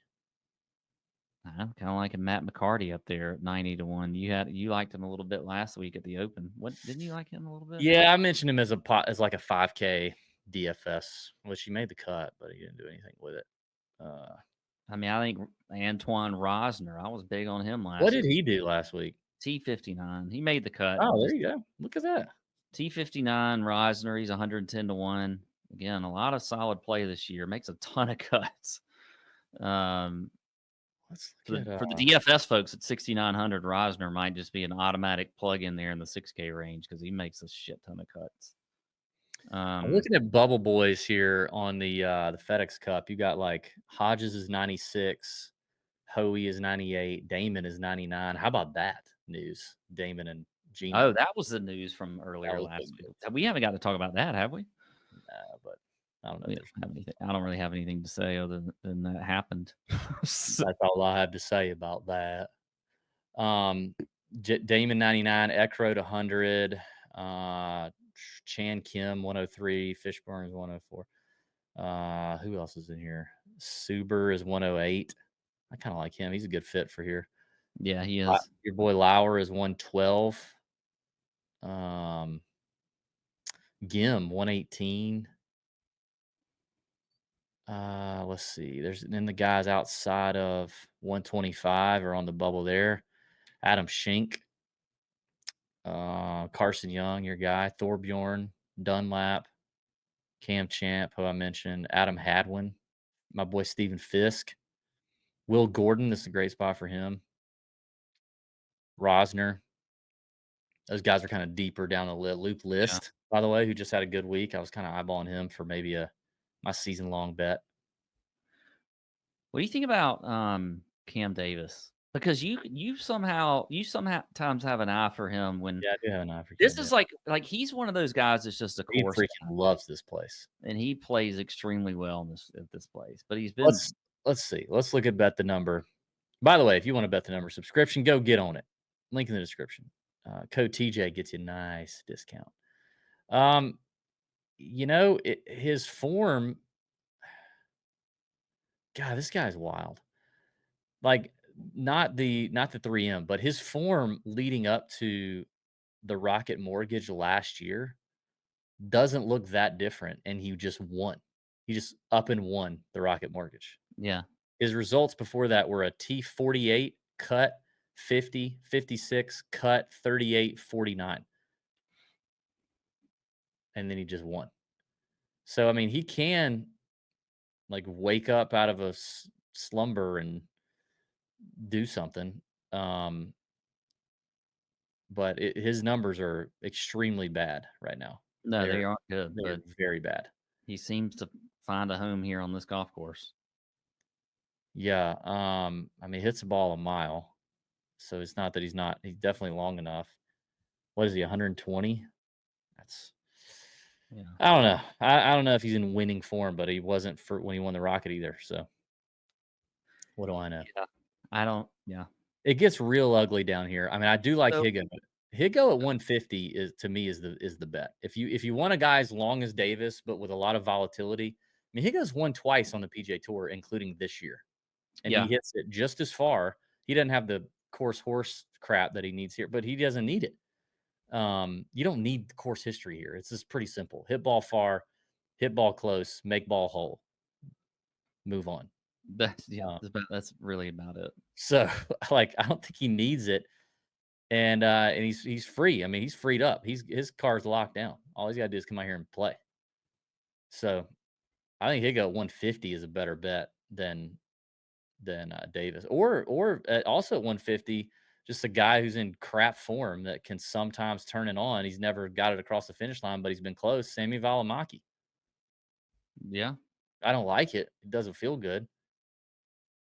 I'm kind of liking Matt McCarty up there at 90-1. You liked him a little bit last week at the Open. What didn't you like him a little bit? Yeah, I mentioned him as like a 5K DFS, which he made the cut, but he didn't do anything with it. I mean, I think Antoine Rosner. I was big on him last week. What did he do last week? T59. He made the cut. Oh, there you go. Look at that. T59 Rosner. He's 110-1. Again, a lot of solid play this year. Makes a ton of cuts. For the DFS folks at 6,900, Rosner might just be an automatic plug in there in the 6K range because he makes a shit ton of cuts. I'm looking at Bubble Boys here on the FedEx Cup. You got like Hodges is 96, Hoey is 98, Damon is 99. How about that news? Damon and Genie. Oh, that was the news from earlier last week. We haven't got to talk about that, have we? No, but I don't know. Have anything. I don't really have anything to say other than that happened. That's all I have to say about that. Damon 99, Eckroat 100, Chan Kim 103, Fishburne is 104. Who else is in here? Suber is 108. I kind of like him. He's a good fit for here. Yeah, he is. Your boy Lauer is 112. Gim 118. Let's see. Then the guys outside of 125 are on the bubble there. Adam Schenk, Carson Young, your guy, Thorbjorn, Dunlap, Cam Champ, who I mentioned, Adam Hadwin, my boy Stephen Fisk, Will Gordon. This is a great spot for him. Rosner. Those guys are kind of deeper down the list. Luke List, by the way, who just had a good week. I was kind of eyeballing him for maybe my season-long bet. What do you think about Cam Davis? Because you sometimes have an eye for him when I do have an eye for this is like he's one of those guys that's just a course. He freaking loves this place, and he plays extremely well at this place. But he's been. Let's see. Let's look at bet the number. By the way, if you want to bet the number subscription, go get on it. Link in the description. Code TJ gets you a nice discount. His form. God, this guy's wild. Like not the 3M, but his form leading up to the Rocket Mortgage last year doesn't look that different, and he just won. He just up and won the Rocket Mortgage. Yeah. His results before that were a T48, cut, 50, 56, cut, 38, 49. And then he just won. So, I mean, he can, like, wake up out of a slumber and do something. But his numbers are extremely bad right now. No, they aren't good, They're but very bad. he seems to find a home here on this golf course. Yeah, I mean, he hits the ball a mile, so it's not that he's definitely long enough. What is he, 120? That's Yeah. I don't know. I don't know if he's in winning form, but he wasn't for when he won the Rocket either, so what do I know? Yeah. I don't yeah. It gets real ugly down here. I mean, I do like So Higo. Higo at 150 is, to me, is the bet. If you want a guy as long as Davis, but with a lot of volatility, I mean, Higo's won twice on the PGA Tour, including this year, and he yeah. hits it just as far. He doesn't have the course horse crap that he needs here, but he doesn't need it. You don't need course history here. It's just pretty simple. Hit ball far, hit ball close, make ball whole, move on. That's that's really about it. So, like, I don't think he needs it. And he's free. I mean, he's freed up. His car's locked down. All he's got to do is come out here and play. So I think Higo 150 is a better bet than Davis, or also at 150, just a guy who's in crap form that can sometimes turn it on. He's never got it across the finish line, but he's been close. Sammy Valimaki. Yeah. I don't like it. It doesn't feel good,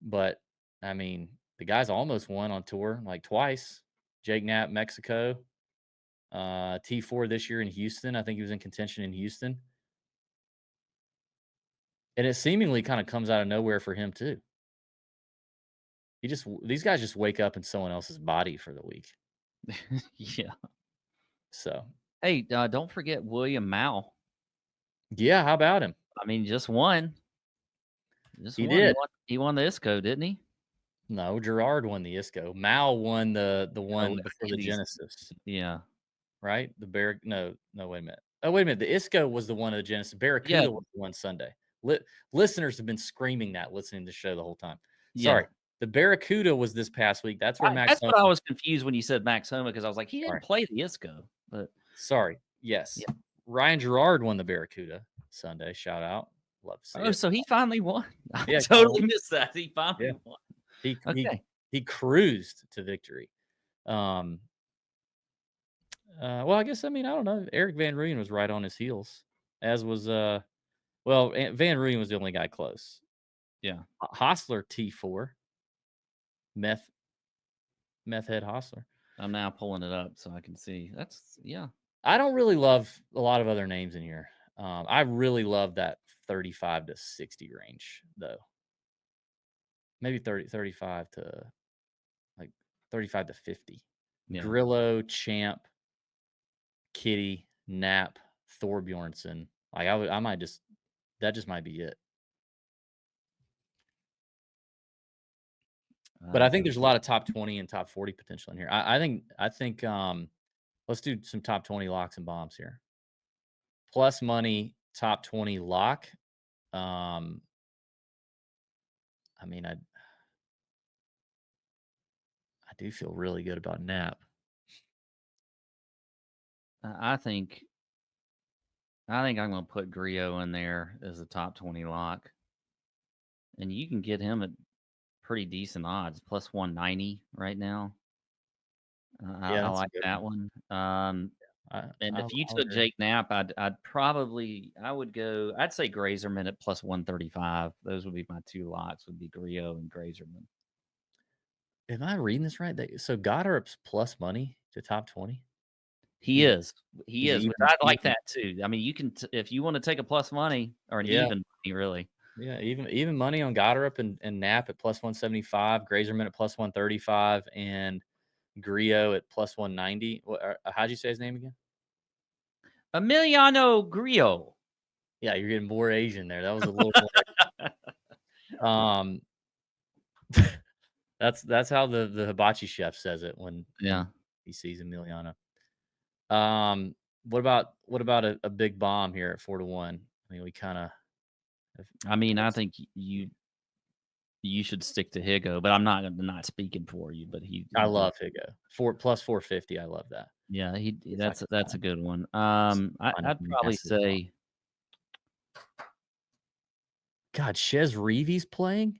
but I mean, the guy's almost won on tour like twice. Jake Knapp, Mexico. T4 this year in Houston. I think he was in contention in Houston. And it seemingly kind of comes out of nowhere for him too. These guys just wake up in someone else's body for the week. Yeah. So, hey, don't forget William Mao. yeah, how about him? I mean, just won. He did. He won the ISCO, didn't he? No, Gerard won the ISCO. Mao won the one before the Genesis. Yeah. Right? The no, wait a minute. Oh, wait a minute. The ISCO was the one of the Genesis. Barracuda was the one Sunday. Listeners have been screaming that listening to the show the whole time. Sorry. Yeah. The Barracuda was this past week. That's where Max. That's what I was confused when you said Max Homa, because I was like, he didn't play the ISCO. But sorry. Yes. Yeah. Ryan Gerard won the Barracuda Sunday. Shout out. Love to see it. So he finally won. I Yeah, totally missed that. He finally won. He cruised to victory. Well, I guess, I mean, I don't know. Eric Van Rooyen was right on his heels, as was Van Rooyen was the only guy close. Yeah. Hostler T4. Meth head Hostler. I'm now pulling it up so I can see. That's I don't really love a lot of other names in here. I really love that 35 to 60 range, though. Maybe 35 to 50. Yeah. Grillo, Champ, Kitty, Knapp, Thorbjornsen. Like, I might just, that just might be it. But I think there's a lot of top 20 and top 40 potential in here. I think let's do some top 20 locks and bombs here. Plus money, top 20 lock. I mean, I do feel really good about Knapp. I think I'm going to put Grillo in there as a top 20 lock. And you can get him at pretty decent odds, plus 190 right now. I like that one. And if you took Jake Knapp, I'd say Grazerman at plus 135. Those would be my two locks, would be Grillo and Grazerman. Am I reading this right? So Goddard's plus money to top 20? He is. I like that too. I mean, you can if you want to take a plus money or an even money, really. Yeah, even money on Goddard and Knapp at plus 175, Grazerman at plus 135, and Grillo at plus 190. How'd you say his name again? Emiliano Grillo. Yeah, you're getting more Asian there. That was a little more. That's how the hibachi chef says it when he sees Emiliano. What about a big bomb here at 4-1? I mean, we kind of. I mean, I think you should stick to Higo, but I'm not speaking for you. But I love Higo. Plus 450. I love that. Yeah, that's a good one. I'd probably say. God, Chez Reeves playing.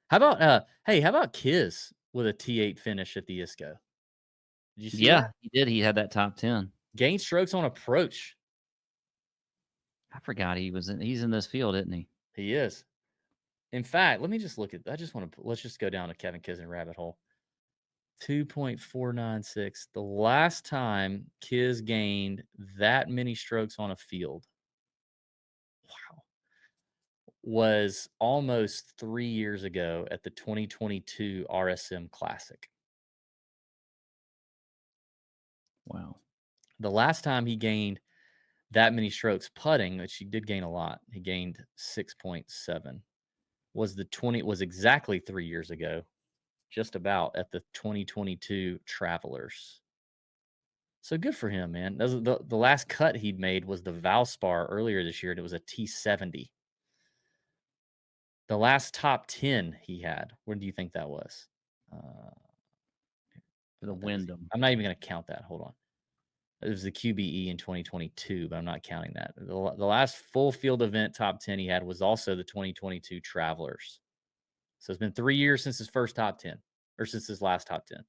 How about how about Kiz with a T8 finish at the ISCO? Did you see that? He did. He had that top 10. Gain strokes on approach. I forgot he's in this field, isn't he? He is. In fact, let me just look at. Let's just go down to Kevin Kisner rabbit hole. 2.496. The last time Kiz gained that many strokes on a field, wow, was almost 3 years ago at the 2022 RSM Classic. Wow. The last time he gained that many strokes putting, which he did gain a lot, he gained 6.7, was exactly 3 years ago, just about at the 2022 Travelers. So good for him, man. The last cut he'd made was the Valspar earlier this year, and it was a T70. The last top 10 he had, when do you think that was? The Wyndham. I'm not even going to count that. Hold on. It was the QBE in 2022, but I'm not counting that. The last full field event top 10 he had was also the 2022 Travelers. So it's been 3 years since his first top 10, or since his last top 10.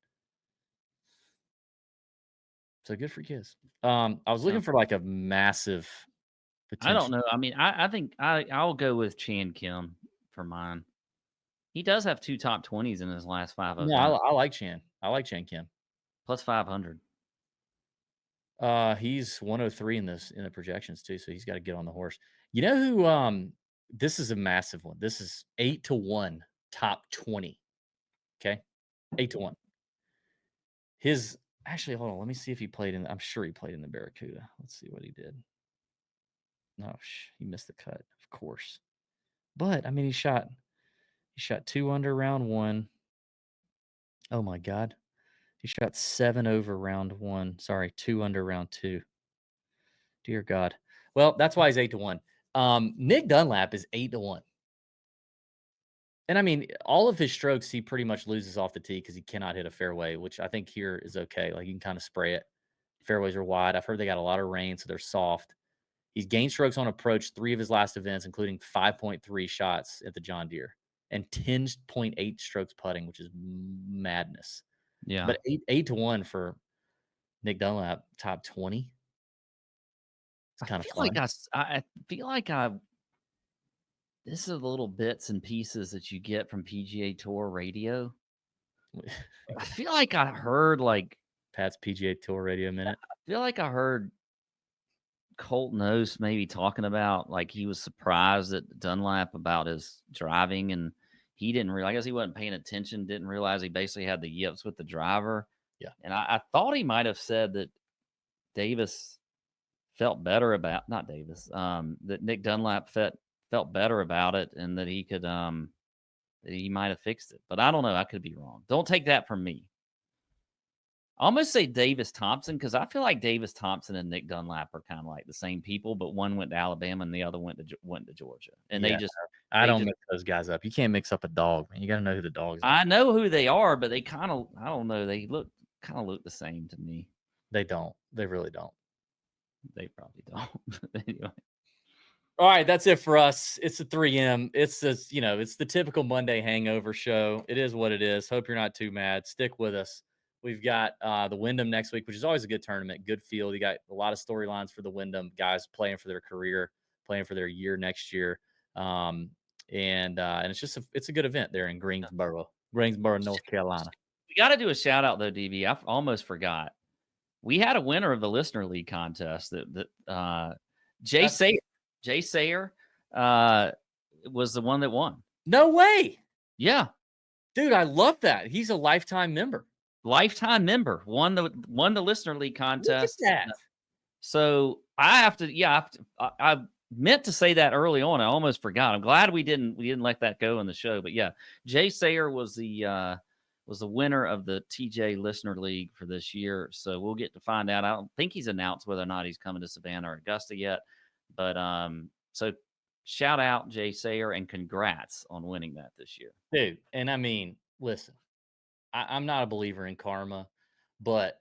So good for Kiz. I was looking for like a massive potential. I don't know. I mean, I think I'll go with Chan Kim for mine. He does have 2 top 20s in his last 5 events. No, I like Chan. I like Chan Kim. Plus 500. He's 103 in the projections too, so he's got to get on the horse. You know who? This is a massive one. This is 8-1 top 20. Okay, 8-1. Actually, hold on. Let me see if he played in. I'm sure he played in the Barracuda. Let's see what he did. No, he missed the cut, of course. But I mean, he shot 2 under round 1. Oh my God. He shot 7 over round 1. Sorry, 2 under round 2. Dear God. Well, that's why he's 8-1. Nick Dunlap is 8-1. And I mean, all of his strokes, he pretty much loses off the tee because he cannot hit a fairway, which I think here is okay. Like, you can kind of spray it. Fairways are wide. I've heard they got a lot of rain, so they're soft. He's gained strokes on approach 3 of his last events, including 5.3 shots at the John Deere and 10.8 strokes putting, which is madness. Yeah. But 8-1 for Nick Dunlap, top 20. It's kind of fun. I feel like this is the little bits and pieces that you get from PGA Tour radio. I feel like I heard Pat's PGA Tour radio minute. I feel like I heard Colton Oast maybe talking about like he was surprised at Dunlap about his driving, and he didn't realize. I guess he wasn't paying attention. Didn't realize he basically had the yips with the driver. Yeah, and I thought he might have said that Davis felt better about that Nick Dunlap felt better about it, and that he could that he might have fixed it. But I don't know. I could be wrong. Don't take that from me. I almost say Davis Thompson because I feel like Davis Thompson and Nick Dunlap are kind of like the same people, but one went to Alabama and the other went to Georgia, and I don't mix those guys up. You can't mix up a dog, man. You got to know who the dogs are. I know who they are, but they kind of I don't know. They look the same to me. They don't. They really don't. They probably don't. Anyway. All right, that's it for us. It's the 3M. It's this, it's the typical Monday hangover show. It is what it is. Hope you're not too mad. Stick with us. We've got the Wyndham next week, which is always a good tournament, good field. You got a lot of storylines for the Wyndham guys playing for their career, playing for their year next year, and it's just it's a good event there in Greensboro, North Carolina. We got to do a shout out though, DB. I almost forgot. We had a winner of the Listener League contest that Jay Sayer was the one that won. No way. Yeah, dude, I love that. He's a lifetime member. Won the Listener League contest. Look at that. So I meant to say that early on. I almost forgot. I'm glad we didn't let that go in the show. But yeah, Jay Sayer was the was the winner of the TJ Listener League for this year. So we'll get to find out. I don't think he's announced whether or not he's coming to Savannah or Augusta yet. But so shout out Jay Sayer and congrats on winning that this year. Dude, and I mean, listen, I'm not a believer in karma, but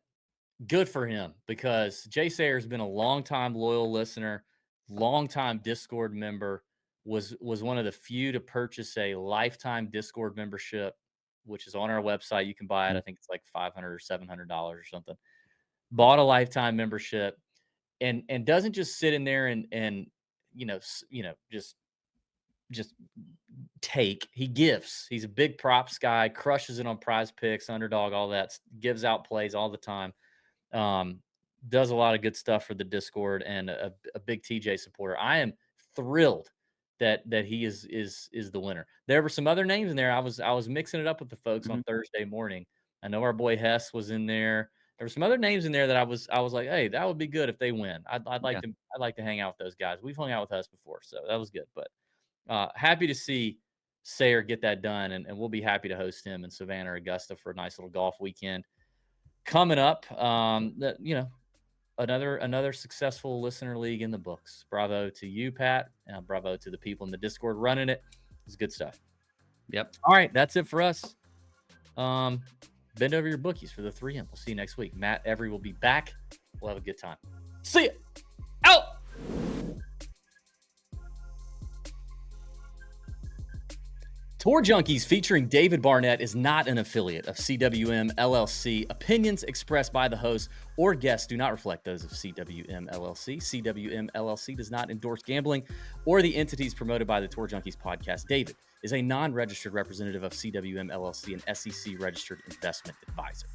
good for him because Jay Sayer's been a longtime loyal listener, longtime Discord member, was one of the few to purchase a lifetime Discord membership, which is on our website. You can buy it. I think it's like $500 or $700 or something. Bought a lifetime membership and doesn't just sit in there and just take. He gives. He's a big props guy, crushes it on Prize Picks, Underdog, all that. Gives out plays all the time. Does a lot of good stuff for the Discord and a big TJ supporter. I am thrilled that he is the winner. There were some other names in there. I was mixing it up with the folks on Thursday morning. I know our boy Hess was in there. There were some other names in there that I was like, hey, that would be good if they win. I'd like to hang out with those guys. We've hung out with Hess before, so that was good. But happy to see Sayer get that done, and we'll be happy to host him in Savannah or Augusta for a nice little golf weekend coming up. Another successful listener league in the books. Bravo to you, Pat. Bravo to the people in the Discord running it. It's good stuff. Yep. All right, that's it for us. Bend over your bookies for the 3M. We'll see you next week. Matt Every will be back. We'll have a good time. See ya. Out. Tour Junkies featuring David Barnett is not an affiliate of CWM LLC. Opinions expressed by the host or guests do not reflect those of CWM LLC. CWM LLC does not endorse gambling or the entities promoted by the Tour Junkies podcast. David is a non-registered representative of CWM LLC, an SEC registered investment advisor.